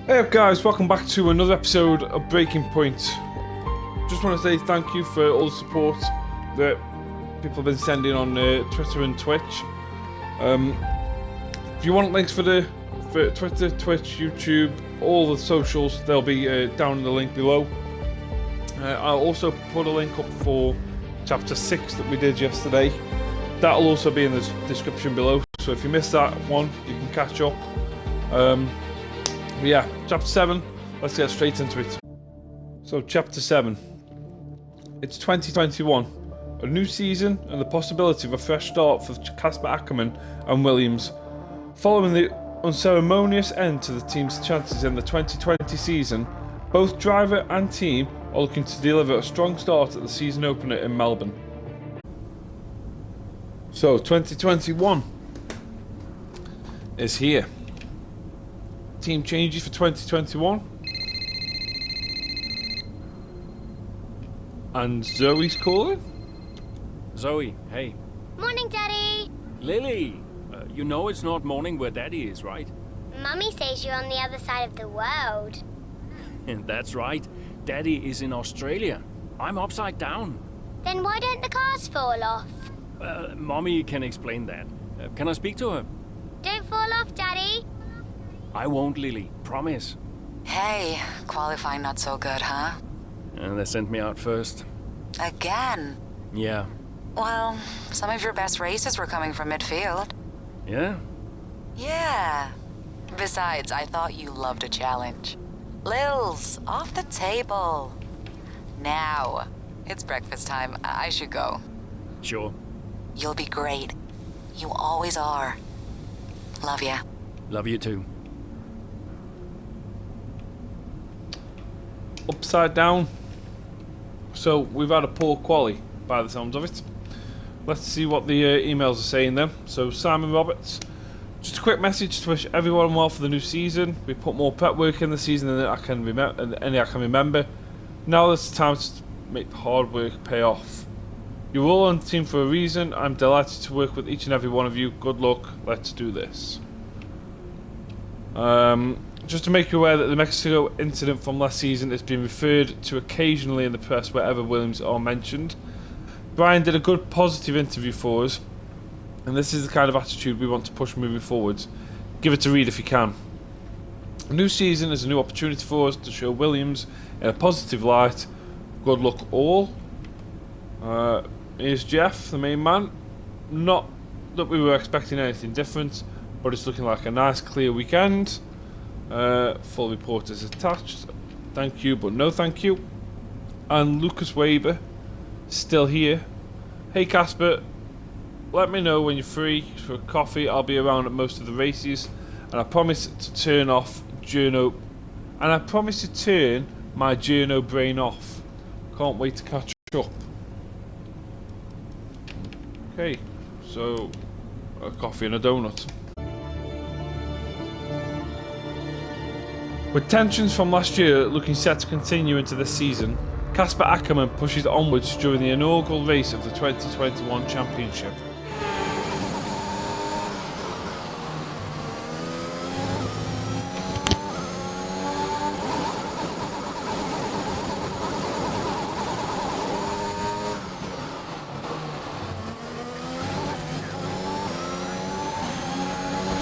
Hey up guys, welcome back to another episode of Breaking Point. Just want to say thank you for all the support that people have been sending on Twitter and Twitch. If you want links for Twitter, Twitch, YouTube, all the socials, they'll be down in the link below. I'll also put a link up for chapter 6 that we did yesterday. That'll also be in the description below, so if you missed that one, you can catch up. But yeah, chapter 7, let's get straight into it. So, chapter 7. It's 2021, a new season and the possibility of a fresh start for Casper Ackerman and Williams. Following the unceremonious end to the team's chances in the 2020 season, both driver and team are looking to deliver a strong start at the season opener in Melbourne. So, 2021 is here. Team changes for 2021. And Zoe's calling. Zoe, hey. Morning, Daddy. Lily, you know it's not morning where Daddy is, right? Mummy says you're on the other side of the world. That's right. Daddy is in Australia. I'm upside down. Then why don't the cars fall off? Mommy can explain that. Can I speak to her? Don't fall off, Daddy. I won't, Lily. Promise. Hey, qualifying not so good, huh? They sent me out first. Again? Yeah. Well, some of your best races were coming from midfield. Yeah? Yeah. Besides, I thought you loved a challenge. Lils, off the table. Now, it's breakfast time. I should go. Sure. You'll be great. You always are. Love ya. Love you too. Upside down. So we've had a poor quali by the sounds of it. Let's see what the emails are saying then. So Simon Roberts, just a quick message to wish everyone well for the new season. We put more prep work in the season than I can remember. Now it's time to make the hard work pay off. You're all on the team for a reason. I'm delighted to work with each and every one of you. Good luck. Let's do this. Just to make you aware that the Mexico incident from last season has been referred to occasionally in the press wherever Williams are mentioned. Brian did a good positive interview for us, and this is the kind of attitude we want to push moving forwards. Give it a read if you can. A new season is a new opportunity for us to show Williams in a positive light. Good luck all. Here's Jeff, the main man. Not that we were expecting anything different, but it's looking like a nice clear weekend. Full report is attached. Thank you, but no thank you. And Lucas Weber, still here. Hey Casper, let me know when you're free for a coffee. I'll be around at most of the races, and I promise to turn my journo brain off. Can't wait to catch up. Okay, so a coffee and a donut. With tensions from last year looking set to continue into this season, Casper Ackerman pushes onwards during the inaugural race of the 2021 Championship.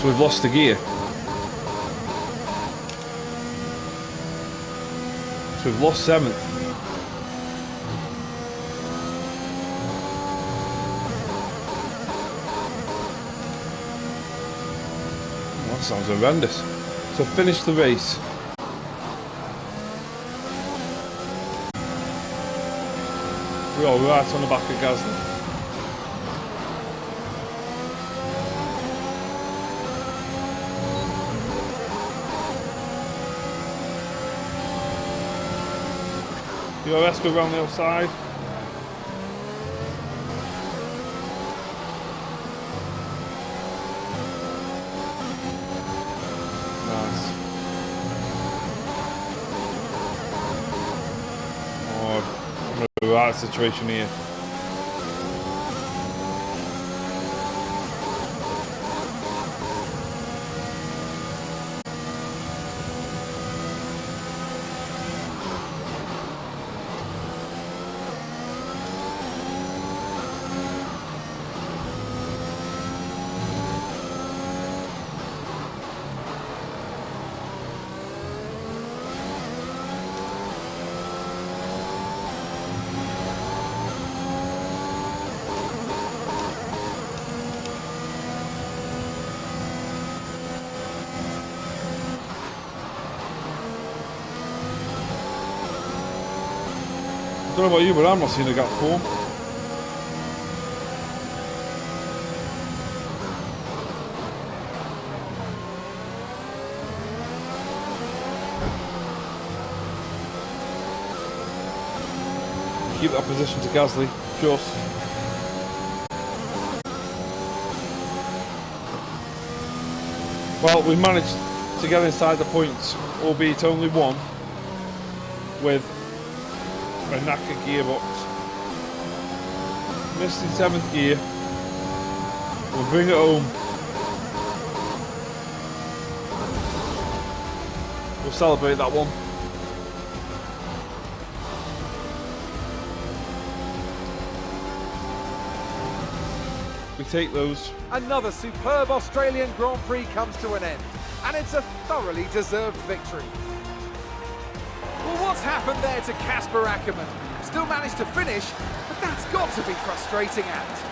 So we've lost the gear. So we've lost 7th. Oh, that sounds horrendous. So finish the race. We're all right on the back of Gasly. Let's go around the outside. Nice. Oh, I'm in a right situation here. Don't know about you, but I'm not seeing a gap form. Keep that position to Gasly, just. Well, we managed to get inside the points, albeit only one, with a knackered gearbox. Missed in 7th gear. We'll bring it home. We'll celebrate that one. We take those. Another superb Australian Grand Prix comes to an end, and it's a thoroughly deserved victory. Well, what's happened there to Casper Ackermann? Still managed to finish, but that's got to be frustrating, Ant.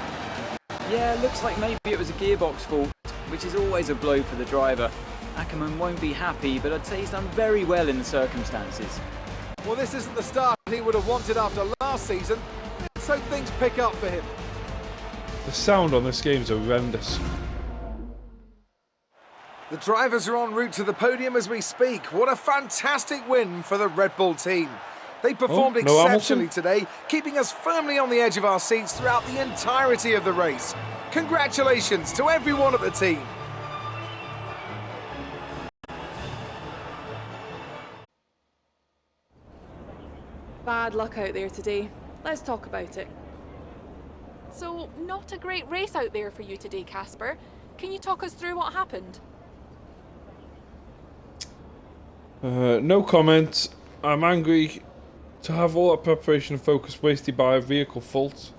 Yeah, looks like maybe it was a gearbox fault, which is always a blow for the driver. Ackermann won't be happy, but I'd say he's done very well in the circumstances. Well, this isn't the start he would have wanted after last season, so things pick up for him. The sound on this game is horrendous. The drivers are en route to the podium as we speak. What a fantastic win for the Red Bull team. They performed exceptionally today, keeping us firmly on the edge of our seats throughout the entirety of the race. Congratulations to everyone at the team. Bad luck out there today. Let's talk about it. So, not a great race out there for you today, Casper. Can you talk us through what happened? No comment. I'm angry to have all that preparation and focus wasted by a vehicle fault.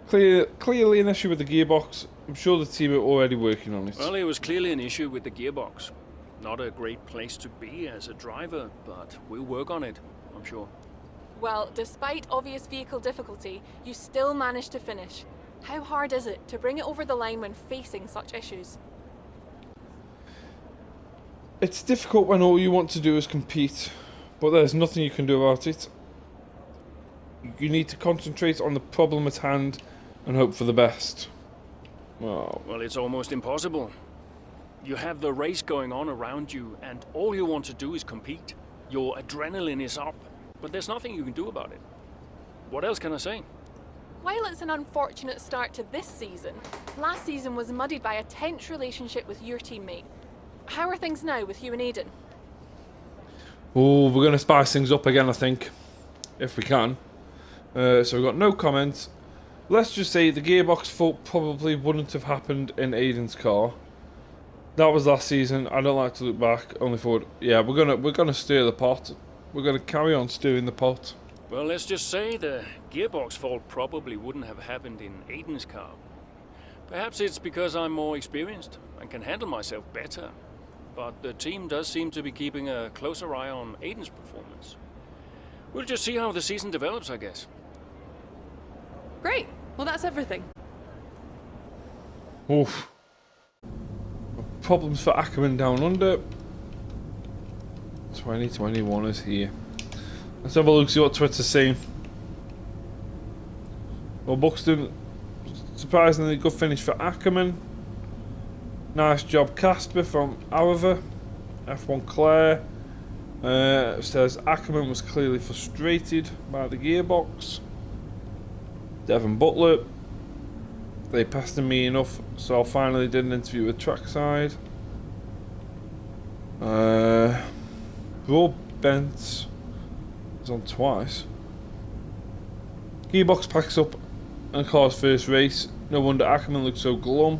Clearly an issue with the gearbox. I'm sure the team are already working on it. Well, it was clearly an issue with the gearbox. Not a great place to be as a driver, but we'll work on it, I'm sure. Well, despite obvious vehicle difficulty, you still managed to finish. How hard is it to bring it over the line when facing such issues? It's difficult when all you want to do is compete, but there's nothing you can do about it. You need to concentrate on the problem at hand and hope for the best. Well, it's almost impossible. You have the race going on around you, and all you want to do is compete. Your adrenaline is up. But there's nothing you can do about it. What else can I say? While it's an unfortunate start to this season, last season was muddied by a tense relationship with your teammate. How are things now with you and Aiden? oh, we're going to spice things up again, I think, if we can. So we've got no comments. Let's just say the gearbox fault probably wouldn't have happened in Aiden's car. That was last season. I don't like to look back, only forward. Yeah, we're gonna stir the pot. We're going to carry on stirring the pot. Well, let's just say the gearbox fault probably wouldn't have happened in Aiden's car. Perhaps it's because I'm more experienced and can handle myself better. But the team does seem to be keeping a closer eye on Aiden's performance. We'll just see how the season develops, I guess. Great. Well, that's everything. Oof. Problems for Ackermann down under. 2021 is here. Let's have a look, see what Twitter's saying. Well, Buxton, surprisingly good finish for Ackermann. Nice job, Casper from Araver. F1 Claire says Ackermann was clearly frustrated by the gearbox. Devon Butler, they passed me enough, so I finally did an interview with Trackside. Rob Bent is on twice. Gearbox packs up and car's first race. No wonder Ackermann looks so glum.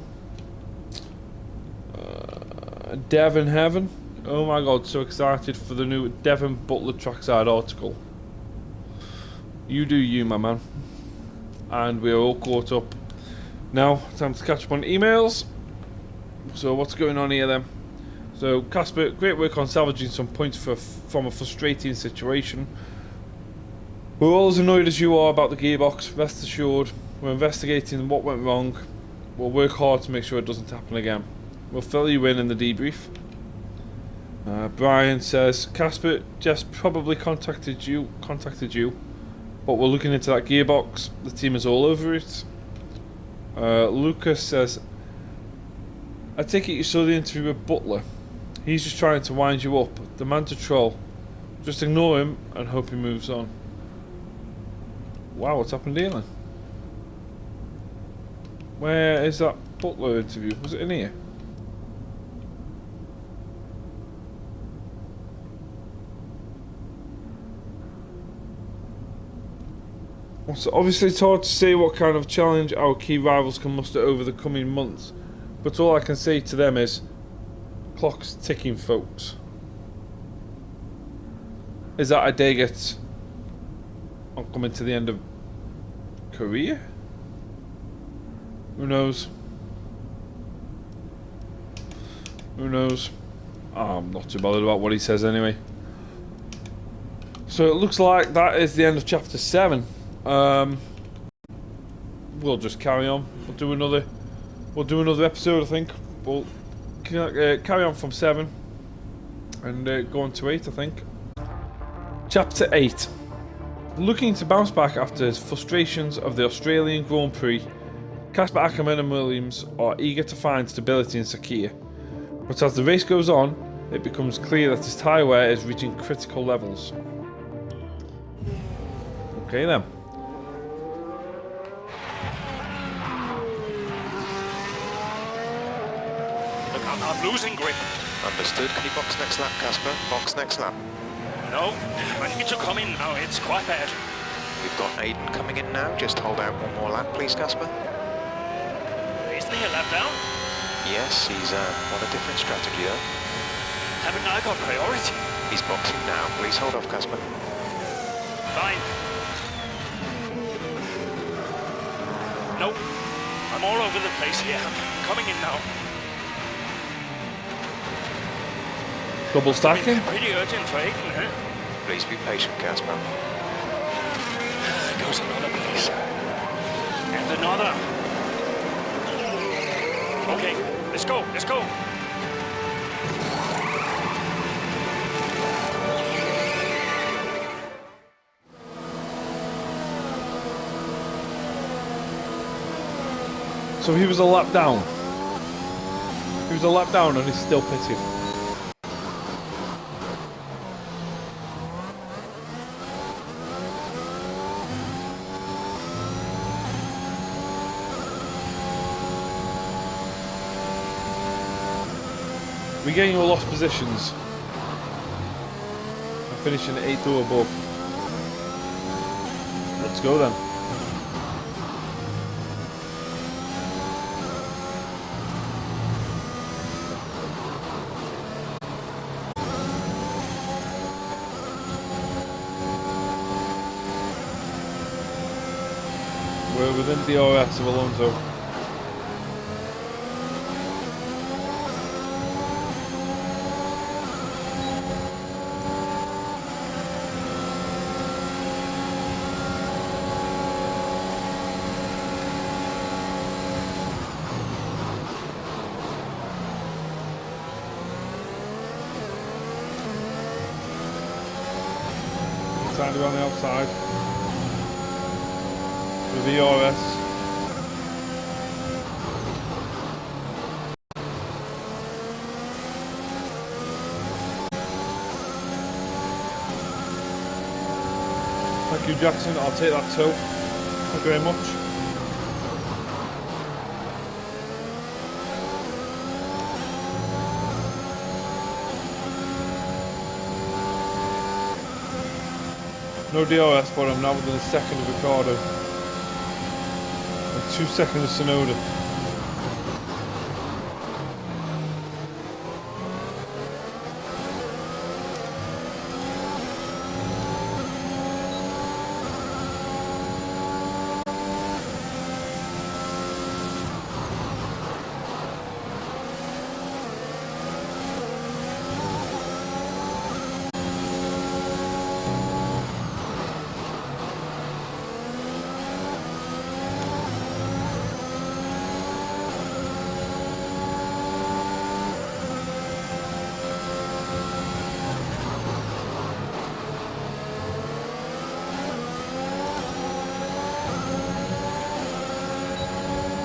Devon Heaven. Oh my god, so excited for the new Devon Butler Trackside article. You do you, my man. And we are all caught up. Now, time to catch up on emails. So what's going on here then? So Casper, great work on salvaging some points from a frustrating situation. We're all as annoyed as you are about the gearbox. Rest assured, we're investigating what went wrong. We'll work hard to make sure it doesn't happen again. We'll fill you in the debrief. Brian says, Casper, Jess probably contacted you but we're looking into that gearbox. The team is all over it. Lucas says, I take it you saw the interview with Butler. He's just trying to wind you up. The man's a troll. Just ignore him and hope he moves on. Wow, what's happened here then? Where is that Butler interview? Was it in here? So obviously it's hard to say what kind of challenge our key rivals can muster over the coming months, but all I can say to them is, clock's ticking, folks. Is that a day get I'm coming to the end of career? Who knows? Who knows? I'm not too bothered about what he says anyway. So it looks like that is the end of chapter 7. We'll just carry on. We'll do another episode, I think. We'll carry on from 7 and go on to 8, I think. Chapter 8. Looking to bounce back after his frustrations of the Australian Grand Prix, Casper Ackerman and Williams are eager to find stability in Sakhir. But as the race goes on, it becomes clear that his tyre wear is reaching critical levels. Okay then. Look, I'm losing grip. Understood. Can you box next lap, Casper? Box next lap. No, I need to come in now. It's quite bad. We've got Aiden coming in now. Just hold out one more lap, please, Casper. Isn't he a lap down? Yes, he's on a different strategy, though. Haven't I got priority? He's boxing now. Please hold off, Casper. Fine. Nope. I'm all over the place here. I'm coming in now. Double stacking? Pretty urgent for Aiden, huh? Please be patient, Casper. There goes another place. And another. Okay, let's go, let's go. So he was a lap down. He was a lap down and he's still pitted. Regaining your lost positions. And finishing 8th or above. Let's go then. We're within DRS of Alonso. Sandy on the outside. The VRS. Thank you, Jackson. I'll take that too. Thank you very much. No DRS, but I'm now within a second of Ricardo. And 2 seconds of Sonoda.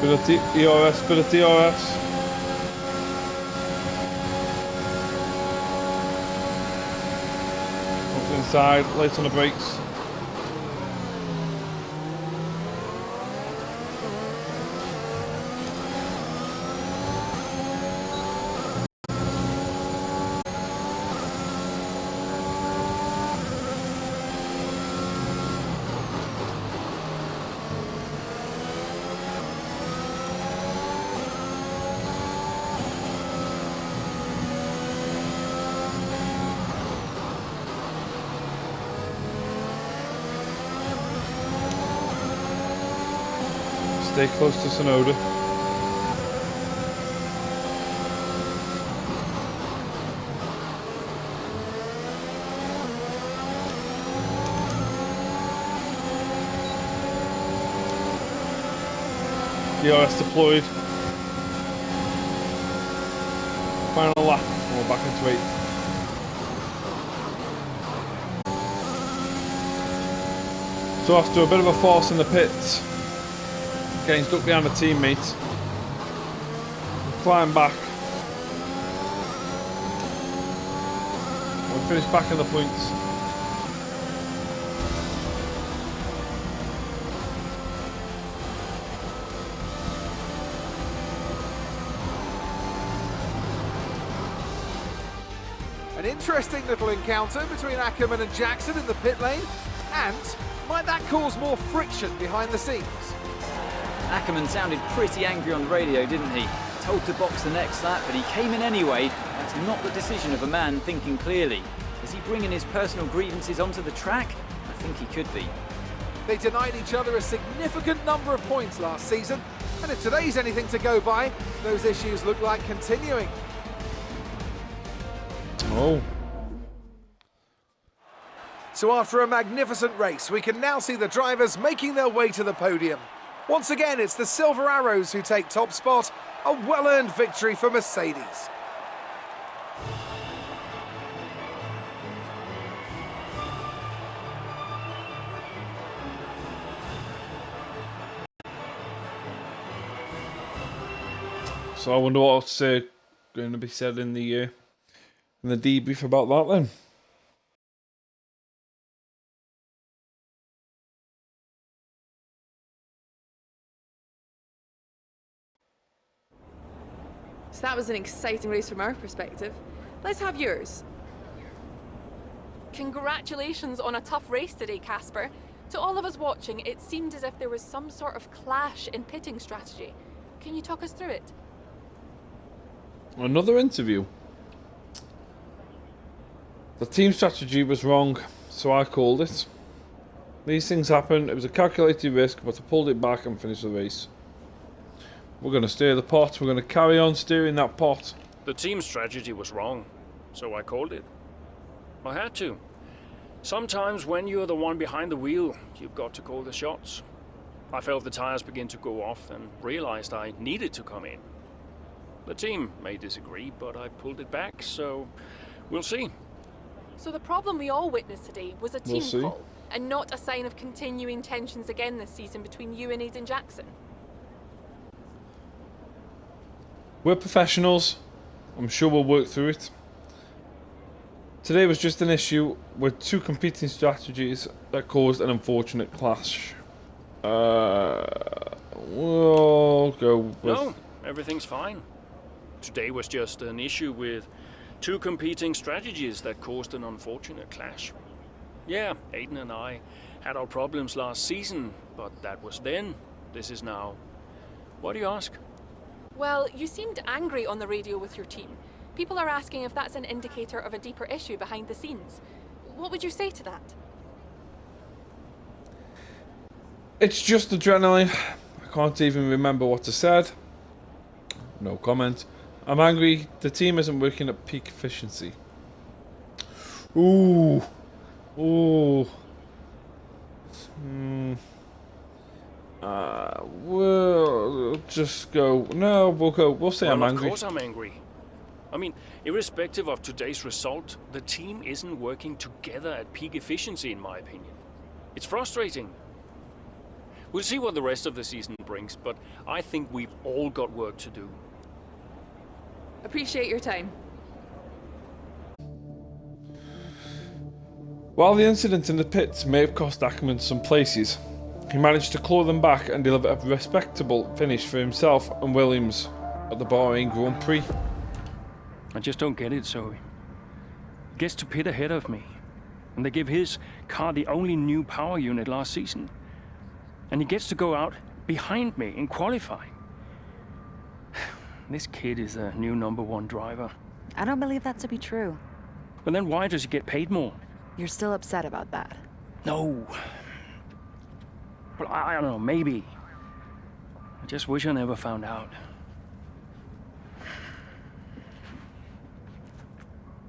Bit of DRS, bit of DRS. Inside, late on the brakes. Stay close to Sonoda. DRS deployed. Final lap. We're back into 8th. So after a bit of a force in the pits, getting stuck behind the teammates, climb back, we'll finish back in the points. An interesting little encounter between Ackerman and Jackson in the pit lane, and might that cause more friction behind the scenes? Ackerman sounded pretty angry on the radio, didn't he? Told to box the next lap, but he came in anyway. That's not the decision of a man thinking clearly. Is he bringing his personal grievances onto the track? I think he could be. They denied each other a significant number of points last season, and if today's anything to go by, those issues look like continuing. Oh. So after a magnificent race, we can now see the drivers making their way to the podium. Once again, it's the Silver Arrows who take top spot, a well-earned victory for Mercedes. So I wonder what's going to be said in the debrief about that then. So that was an exciting race from our perspective. Let's have yours. Congratulations on a tough race today, Casper. To all of us watching, it seemed as if there was some sort of clash in pitting strategy. Can you talk us through it? Another interview. The team strategy was wrong, so I called it. These things happen. It was a calculated risk, but I pulled it back and finished the race. We're going to steer the pot. We're going to carry on steering that pot. The team strategy was wrong, so I called it. I had to. Sometimes when you're the one behind the wheel, you've got to call the shots. I felt the tires begin to go off and realized I needed to come in. The team may disagree, but I pulled it back, so we'll see. So the problem we all witnessed today was a team call, and not a sign of continuing tensions again this season between you and Aiden Jackson. We're professionals. I'm sure we'll work through it. Today was just an issue with two competing strategies that caused an unfortunate clash. We'll go with... No, everything's fine. Today was just an issue with two competing strategies that caused an unfortunate clash. Yeah, Aiden and I had our problems last season, but that was then. This is now. Why do you ask? Well, you seemed angry on the radio with your team. People are asking if that's an indicator of a deeper issue behind the scenes. What would you say to that? It's just adrenaline. I can't even remember what I said. No comment. I'm angry. The team isn't working at peak efficiency. Ooh. Ooh. We'll just go. No, we'll go. We'll say I'm angry. Of course I'm angry. I mean, irrespective of today's result, the team isn't working together at peak efficiency, in my opinion. It's frustrating. We'll see what the rest of the season brings, but I think we've all got work to do. Appreciate your time. While the incident in the pits may have cost Ackerman some places, he managed to claw them back and deliver a respectable finish for himself and Williams at the Bahrain Grand Prix. I just don't get it, Zoe. He gets to pit ahead of me, and they give his car the only new power unit last season. And he gets to go out behind me in qualifying. This kid is the new #1 driver. I don't believe that to be true. But then why does he get paid more? You're still upset about that? No. But I don't know, maybe. I just wish I never found out.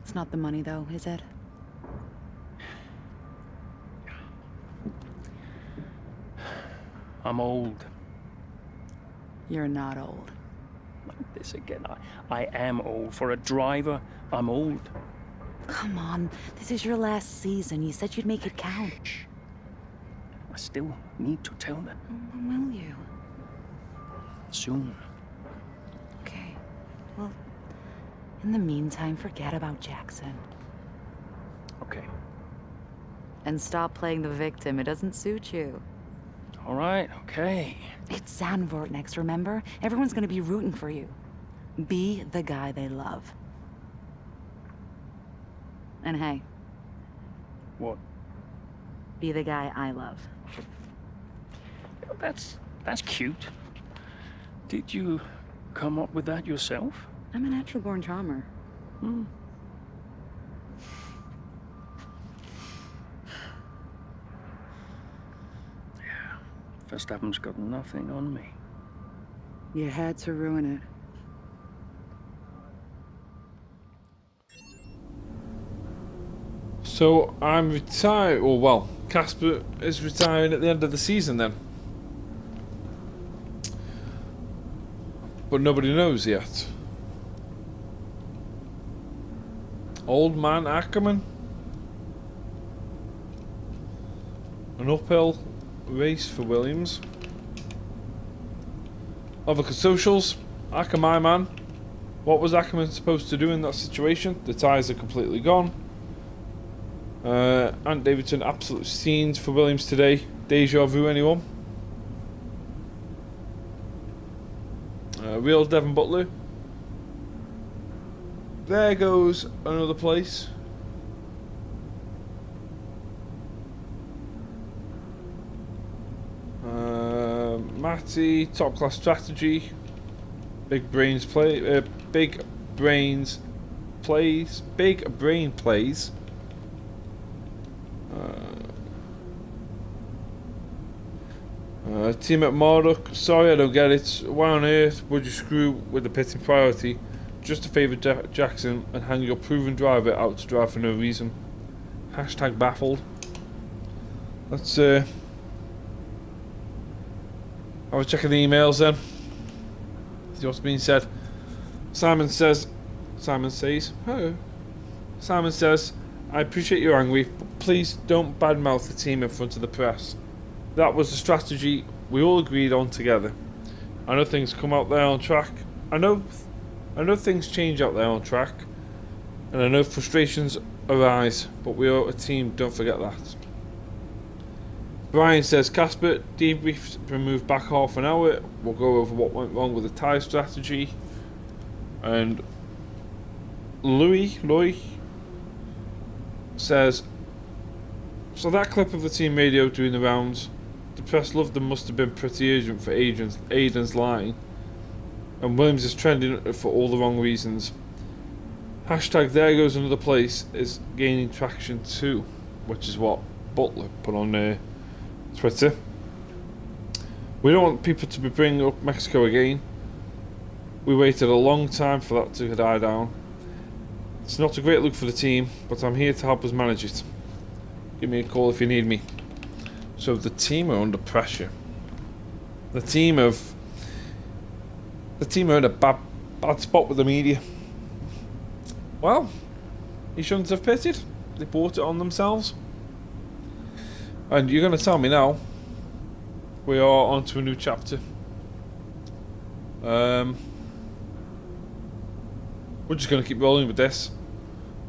It's not the money, though, is it? I'm old. You're not old. Not this again. I am old. For a driver, I'm old. Come on, this is your last season. You said you'd make it count. I still need to tell them. When will you? Soon. Okay. Well, in the meantime, forget about Jackson. Okay. And stop playing the victim. It doesn't suit you. All right, okay. It's Zandvoort next, remember? Everyone's gonna be rooting for you. Be the guy they love. And hey. What? Be the guy I love. That's cute. Did you come up with that yourself? I'm a natural-born charmer. Verstappen's got nothing on me. You had to ruin it. So I'm retired, or well, Casper is retiring at the end of the season then. But nobody knows yet. Old man Ackerman. An uphill race for Williams. Other socials. Acker, my man. What was Ackerman supposed to do in that situation? The tyres are completely gone. Ant Davidson, absolute scenes for Williams today. Deja vu, anyone? Real Devon Butler. There goes another place. Matty, top class strategy. Big brain plays. Team at Marduk. Sorry, I don't get it. Why on earth would you screw with the pitting priority just to favour Jackson and hang your proven driver out to drive for no reason? Hashtag baffled. Let's I was checking the emails then. See what's being said. Simon says, I appreciate you're angry, but please don't badmouth the team in front of the press. That was the strategy we all agreed on together. I know things come out there on track. I know things change out there on track. And I know frustrations arise, but we are a team, don't forget that. Brian says, Casper, debrief's been moved back half an hour. We'll go over what went wrong with the tyre strategy. And Louis says, so that clip of the team radio doing the rounds, the press loved them, must have been pretty urgent for Aiden's line. And Williams is trending for all the wrong reasons. Hashtag there goes another place is gaining traction too, which is what Butler put on Twitter. We don't want people to be bringing up Mexico again. We waited a long time for that to die down. It's not a great look for the team, but I'm here to help us manage it. Give me a call if you need me. So the team are under pressure. The team are in a bad spot with the media. Well, he shouldn't have pitted. They brought it on themselves. And you're going to tell me now we are on to a new chapter. We're just going to keep rolling with this.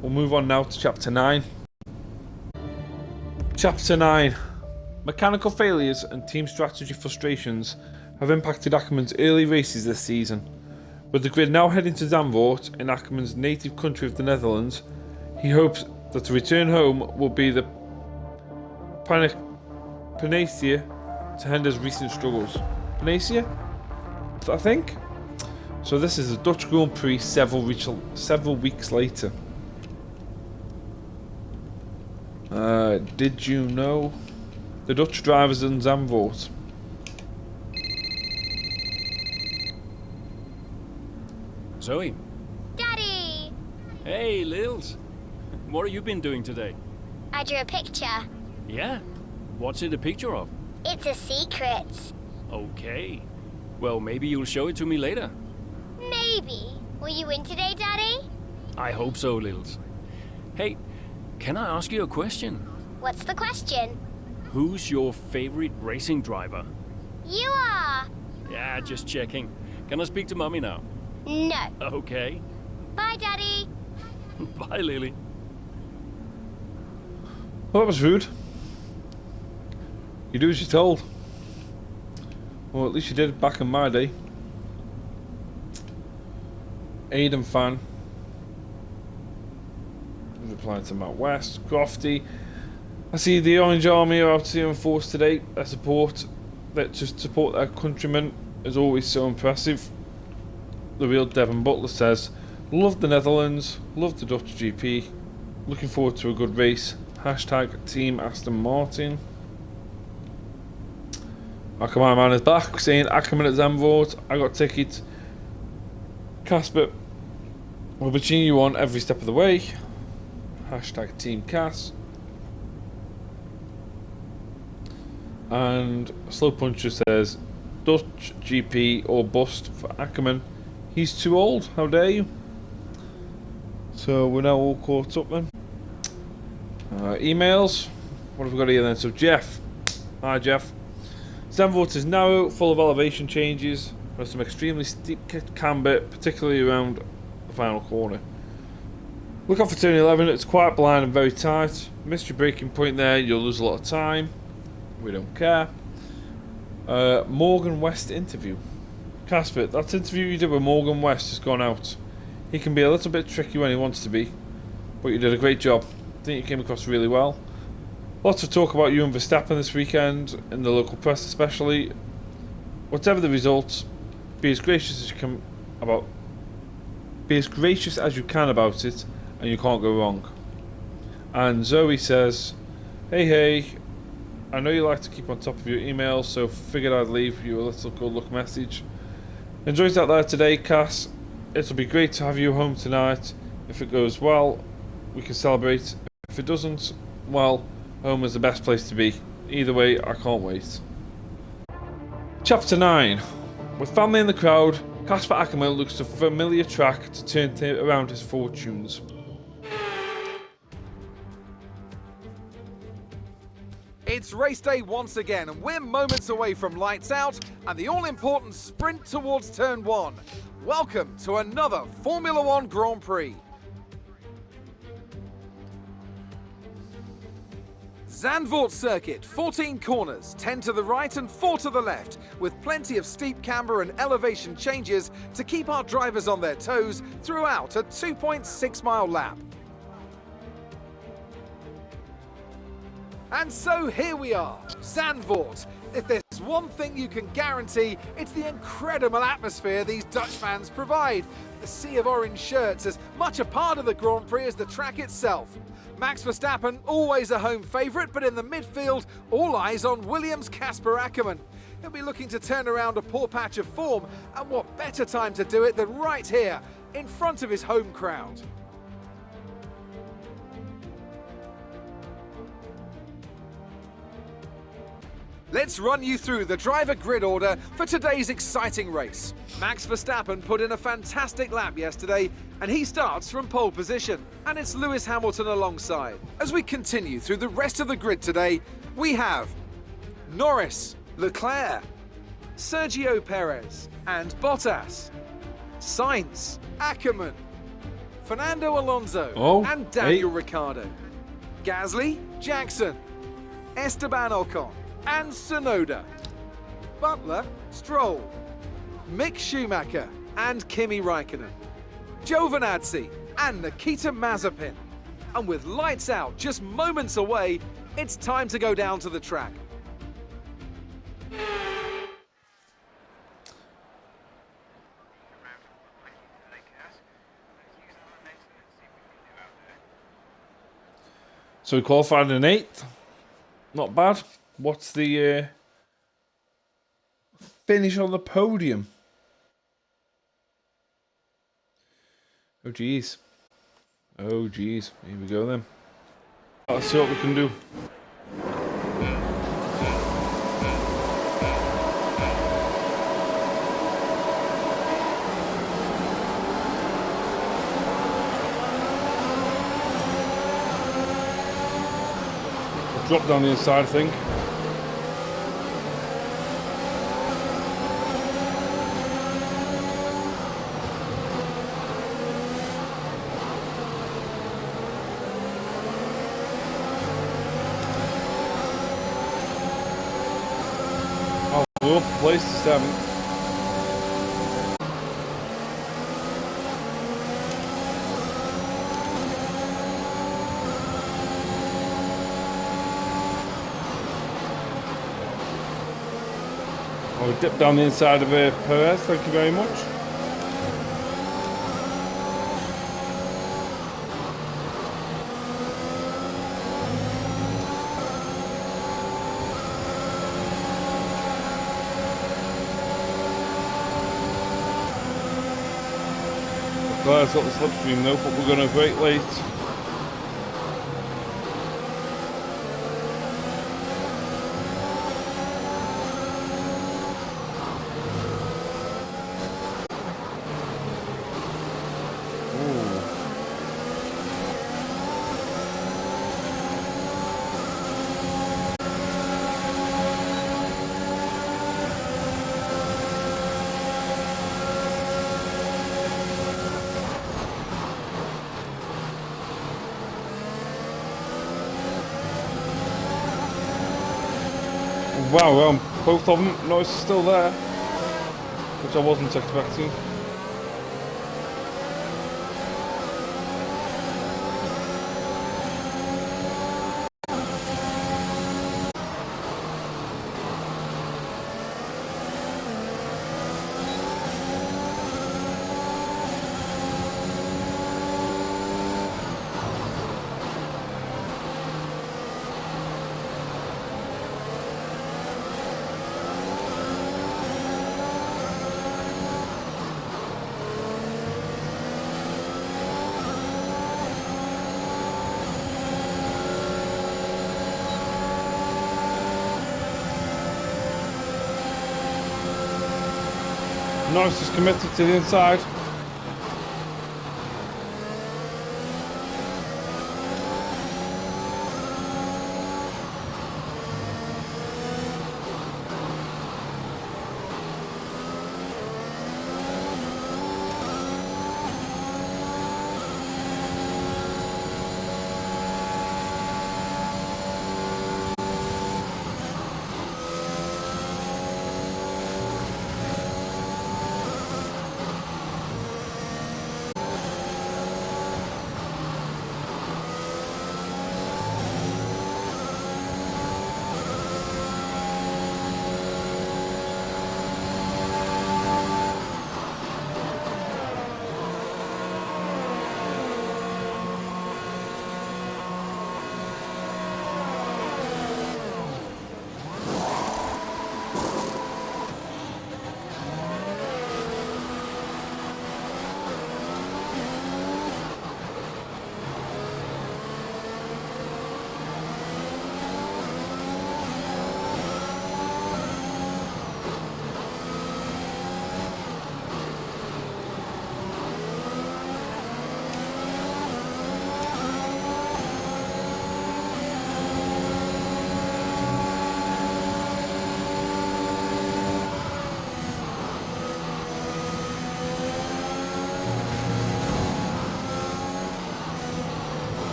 We'll move on now to Chapter 9. Chapter 9. Mechanical failures and team strategy frustrations have impacted Ackerman's early races this season. With the grid now heading to Zandvoort, in Ackerman's native country of the Netherlands, he hopes that the return home will be the panacea to Hender's recent struggles. Panacea? I think? So this is the Dutch Grand Prix several weeks later. Did you know? The Dutch drivers in Zandvoort. Zoe. Daddy! Hey, Lils. What have you been doing today? I drew a picture. Yeah? What's it a picture of? It's a secret. Okay. Well, maybe you'll show it to me later. Maybe. Will you win today, Daddy? I hope so, Lils. Hey, can I ask you a question? What's the question? Who's your favorite racing driver? You are. Yeah, just checking. Can I speak to Mummy now? No. Okay. Bye, Daddy. Bye, Lily. Well, that was rude. You do as you're told. Well, at least you did back in my day. Aiden fan. Replying to Matt West. Crofty. I see the Orange Army are out here in force today. Their support their countrymen is always so impressive. The real Devon Butler says, love the Netherlands, love the Dutch GP, looking forward to a good race. Hashtag Team Aston Martin. Ackerman man is back, saying Ackerman at Zandvoort, I got tickets. Casper will be cheering you on every step of the way. Hashtag Team Cass. And Slow Puncher says, Dutch GP or bust for Ackerman. He's too old, how dare you? So we're now all caught up then. Emails. What have we got here then? So Jeff. Hi Jeff. Zandvoort is now full of elevation changes. There's some extremely steep camber, particularly around the final corner. Look out for turn 11, it's quite blind and very tight. Missed your braking point there, you'll lose a lot of time. We don't care. Morgan West interview. Casper, that interview you did with Morgan West has gone out. He can be a little bit tricky when he wants to be, but you did a great job. I think you came across really well. Lots of talk about you and Verstappen this weekend, in the local press especially. Whatever the results, be as gracious as you can about it, and you can't go wrong. And Zoe says, hey, I know you like to keep on top of your emails, so figured I'd leave you a little good luck message. Enjoy's out there today, Cass. It'll be great to have you home tonight. If it goes well, we can celebrate. If it doesn't, well, home is the best place to be. Either way, I can't wait. Chapter 9. With family in the crowd, Casper Ackerman looks to a familiar track to turn around his fortunes. It's race day once again, and we're moments away from lights out and the all-important sprint towards turn 1. Welcome to another Formula One Grand Prix. Zandvoort circuit, 14 corners, 10 to the right and 4 to the left, with plenty of steep camber and elevation changes to keep our drivers on their toes throughout a 2.6-mile lap. And so here we are, Zandvoort. If there's one thing you can guarantee, it's the incredible atmosphere these Dutch fans provide. The sea of orange shirts as much a part of the Grand Prix as the track itself. Max Verstappen, always a home favourite, but in the midfield, all eyes on Williams' Casper Ackerman. He'll be looking to turn around a poor patch of form, and what better time to do it than right here, in front of his home crowd. Let's run you through the driver grid order for today's exciting race. Max Verstappen put in a fantastic lap yesterday, and he starts from pole position. And it's Lewis Hamilton alongside. As we continue through the rest of the grid today, we have Norris, Leclerc, Sergio Perez and Bottas, Sainz, Ackerman, Fernando Alonso and Daniel Ricciardo, Gasly, Jackson, Esteban Ocon and Tsunoda, Butler, Stroll, Mick Schumacher and Kimi Raikkonen, Giovinazzi and Nikita Mazepin. And with lights out just moments away, it's time to go down to the track. So we qualified in 8th. Not bad. What's the finish on the podium? Oh geez. Oh geez. Here we go then. Let's see what we can do. Drop down the inside, I think. Oh, we're up a place to 7th. We dip down the inside of Perez, thank you very much. Leclerc's got the slipstream though, but we're going to break late. Wow, well, both of them, noise is still there, which I wasn't expecting. Norris is committed to the inside.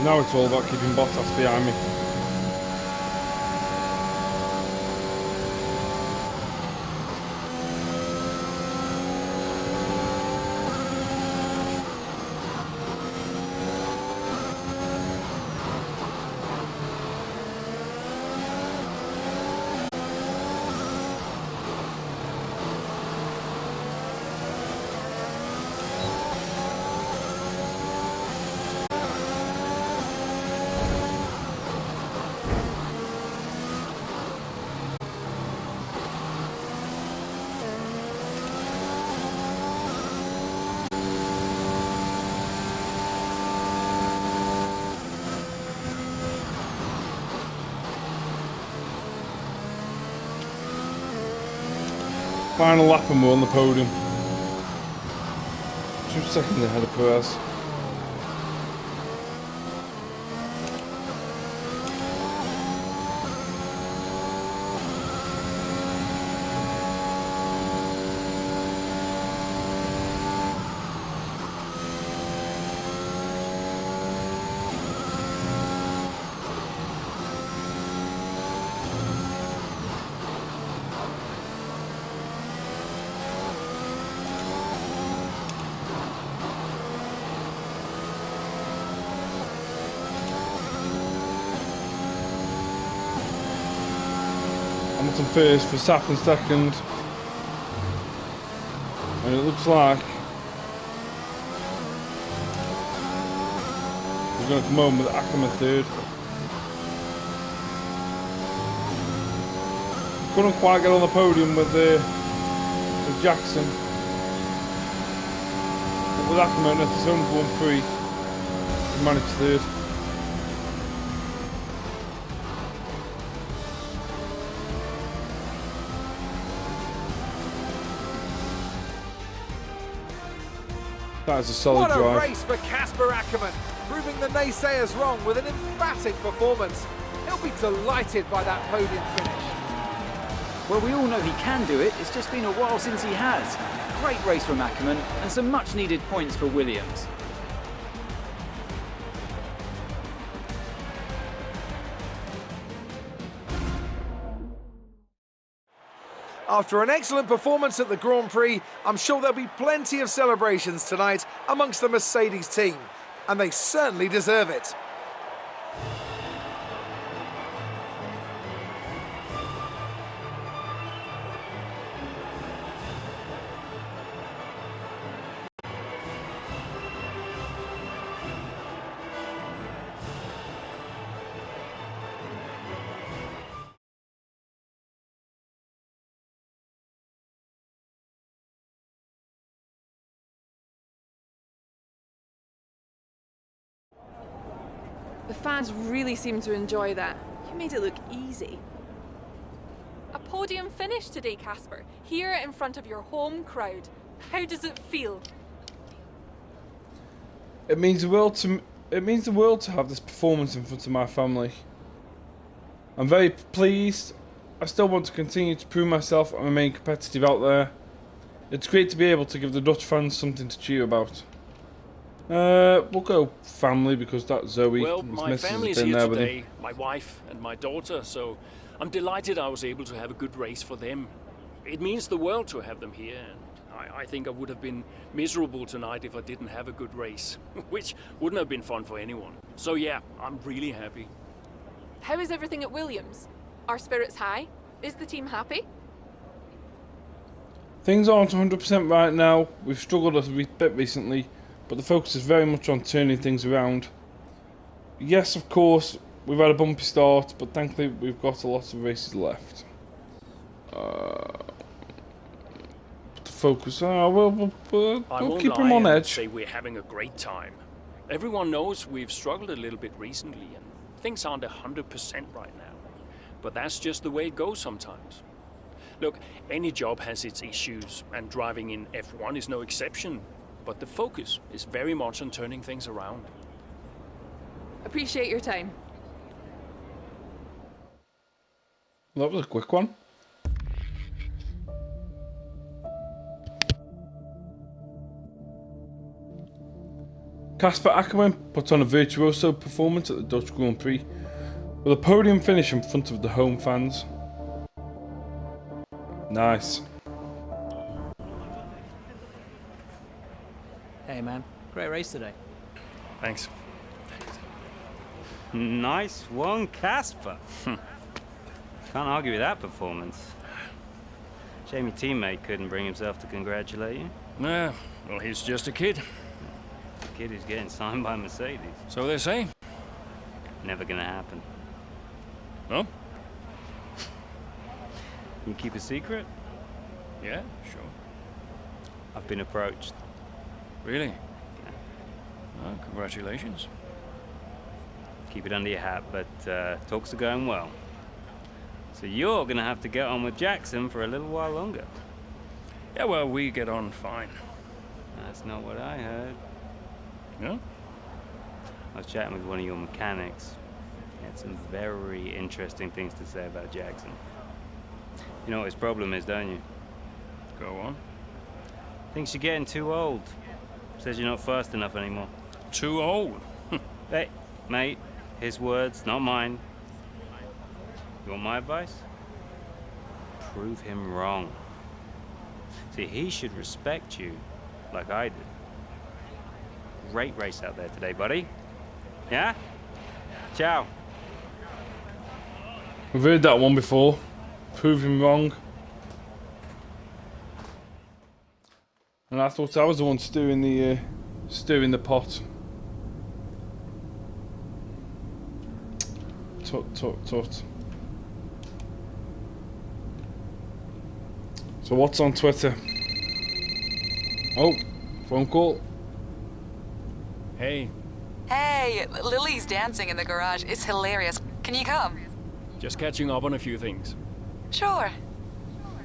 Now it's all about keeping Bottas behind me. Final lap and we're on the podium. 2 seconds ahead of Perez. Hamilton first, Verstappen second, and it looks like we're going to come home with Ackerman third. Couldn't quite get on the podium with Jackson, but with Ackerman at his own 1-3, he managed third. That is a solid drive. What a race for Casper Ackerman, proving the naysayers wrong with an emphatic performance. He'll be delighted by that podium finish. Well, we all know he can do it. It's just been a while since he has. Great race from Ackerman and some much needed points for Williams. After an excellent performance at the Grand Prix, I'm sure there'll be plenty of celebrations tonight amongst the Mercedes team, and they certainly deserve it. The fans really seem to enjoy that. You made it look easy. A podium finish today, Casper, here in front of your home crowd. How does it feel? It means the world to have this performance in front of my family. I'm very pleased. I still want to continue to prove myself and remain competitive out there. It's great to be able to give the Dutch fans something to cheer about. We'll go family because that's Zoe. Well, my family's here today, my wife and my daughter, so I'm delighted I was able to have a good race for them. It means the world to have them here, and I think I would have been miserable tonight if I didn't have a good race, which wouldn't have been fun for anyone. So yeah, I'm really happy. How is everything at Williams? Are spirits high? Is the team happy? Things aren't 100% right now. We've struggled a bit recently, but the focus is very much on turning things around. Yes, of course, we've had a bumpy start, but thankfully we've got a lot of races left. The focus, we'll keep them on edge. Say we're having a great time. Everyone knows we've struggled a little bit recently, and things aren't 100% right now. But that's just the way it goes sometimes. Look, any job has its issues, and driving in F1 is no exception. But the focus is very much on turning things around. Appreciate your time. That was a quick one. Casper Akkerman put on a virtuoso performance at the Dutch Grand Prix with a podium finish in front of the home fans. Nice. Hey man, great race today. Thanks. Nice one, Casper. Can't argue with that performance. Shame your teammate couldn't bring himself to congratulate you. Nah, well, he's just a kid. A kid who's getting signed by Mercedes. So they say. Never gonna happen. No? You keep a secret? Yeah, sure. I've been approached. Really? Yeah. Oh, congratulations. Keep it under your hat, but talks are going well. So you're gonna have to get on with Jackson for a little while longer. Yeah, well, we get on fine. That's not what I heard. No? I was chatting with one of your mechanics. He had some very interesting things to say about Jackson. You know what his problem is, don't you? Go on. Thinks you're getting too old. Says you're not fast enough anymore. Too old? Hey, mate, his words, not mine. You want my advice? Prove him wrong. See, he should respect you like I did. Great race out there today, buddy. Yeah? Ciao. We've heard that one before. Prove him wrong. And I thought I was the one stirring the pot. Tut, tut, tut. So what's on Twitter? Oh, phone call. Hey. Hey, Lily's dancing in the garage. It's hilarious. Can you come? Just catching up on a few things. Sure.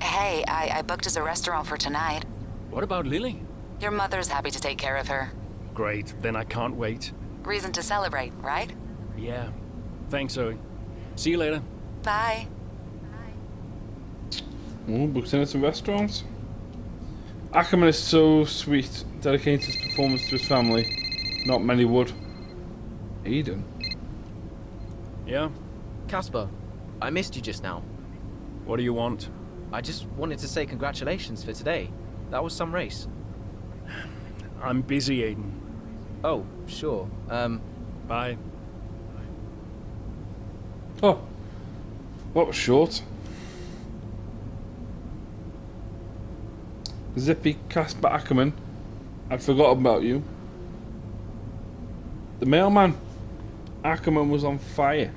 Hey, I booked us a restaurant for tonight. What about Lily? Your mother's happy to take care of her. Great, then I can't wait. Reason to celebrate, right? Yeah. Thanks, Zoe. See you later. Bye. Oh, booked in at some restaurants. Ackerman is so sweet, dedicating his performance to his family. Not many would. Eden? Yeah? Casper, I missed you just now. What do you want? I just wanted to say congratulations for today. That was some race. I'm busy, Aiden. Oh, sure. Bye. Oh. What was short? Zippy Casper Ackerman. I'd forgotten about you. The mailman. Ackerman was on fire.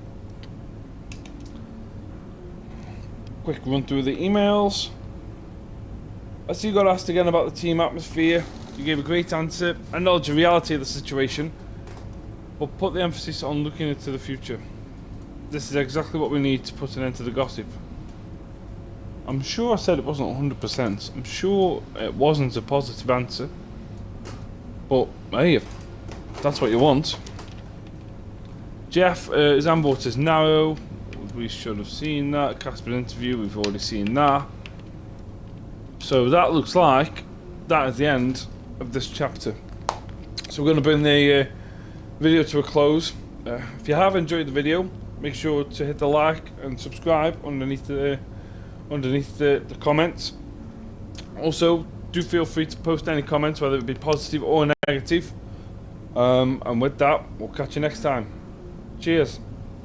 Quick run through the emails. I see you got asked again about the team atmosphere. You gave a great answer. Acknowledge the reality of the situation, but put the emphasis on looking into the future. This is exactly what we need to put an end to the gossip. I'm sure I said it wasn't 100%. I'm sure it wasn't a positive answer. But hey, if that's what you want. Jeff, Zambot is narrow. We should have seen that. Casper's interview, we've already seen that. So that looks like that is the end of this chapter. So we're going to bring the video to a close. If you have enjoyed the video, make sure to hit the like and subscribe underneath the comments. Also, do feel free to post any comments, whether it be positive or negative. And with that, we'll catch you next time. Cheers.